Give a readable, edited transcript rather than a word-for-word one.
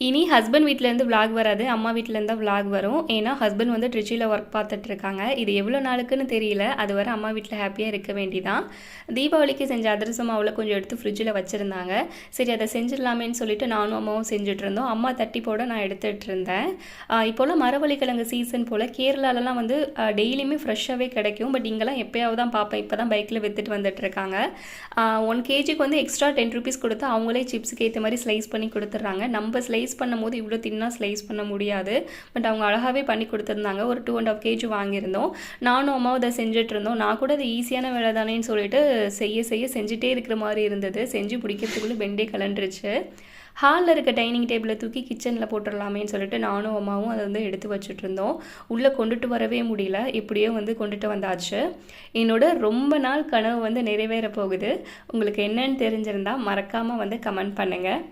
இனி ஹஸ்பண்ட் வீட்டிலேருந்து விலாக் வராது, அம்மா வீட்டிலேருந்து தான் விலாக் வரும். ஏன்னா ஹஸ்பண்ட் வந்து ட்ரிச்சியில் ஒர்க் பார்த்துட்ருக்காங்க. இது எவ்வளோ நாளுக்குன்னு தெரியல. அது வரை அம்மா வீட்டில் ஹாப்பியாக இருக்க வேண்டிதான். தீபாவளிக்கு செஞ்ச அதிரசம் மாவில் கொஞ்சம் எடுத்து ஃப்ரிட்ஜில் வச்சுருந்தாங்க. சரி அதை செஞ்சிடலாமேன்னு சொல்லிட்டு நானும் அம்மாவும் செஞ்சுட்டு இருந்தோம். அம்மா தட்டி போட நான் எடுத்துகிட்டு இருந்தேன். இப்போலாம் மரவள்ளிக்கிழங்கு சீசன் போல் கேரளாலலாம் வந்து டெய்லியுமே ஃப்ரெஷ்ஷாகவே கிடைக்கும். பட் இங்கெல்லாம் எப்போயாவது தான் பார்ப்பேன். இப்போ தான் பைக்கில் விற்றுட்டு வந்துட்டுருக்காங்க. 1 கேஜிக்கு வந்து எக்ஸ்ட்ரா 10 ருபீஸ் கொடுத்து அவங்களே சிப்ஸுக்கு ஏற்ற மாதிரி ஸ்லைஸ் பண்ணி கொடுத்துட்றாங்க. நம்ம ஸ்லைஸ் பண்ணும்போது இவ்வளோ தின்னா ஸ்லைஸ் பண்ண முடியாது. பட் அவங்க அழகாகவே பண்ணி கொடுத்துருந்தாங்க. ஒரு 2.5 கேஜி வாங்கியிருந்தோம். நானும் அம்மாவும் அதை செஞ்சுட்டு இருந்தோம். நான் கூட அது ஈஸியான வேலை தானேன்னு சொல்லிட்டு செஞ்சுட்டே இருக்கிற மாதிரி இருந்தது. செஞ்சு பிடிக்கிறதுக்குள்ளே பெண்டே கலண்டுருச்சு. ஹாலில் இருக்க டைனிங் டேபிளை தூக்கி கிச்சனில் போட்டுடலாமேன்னு சொல்லிட்டு நானும் அம்மாவும் அதை வந்து எடுத்து வச்சுட்டு இருந்தோம். உள்ளே கொண்டுட்டு வரவே முடியல. எப்படியோ வந்து கொண்டுட்டு வந்தாச்சு. என்னோட ரொம்ப நாள் கனவு வந்து நிறைவேற போகுது. உங்களுக்கு என்னன்னு தெரிஞ்சிருந்தால் மறக்காமல் வந்து கமெண்ட் பண்ணுங்கள்.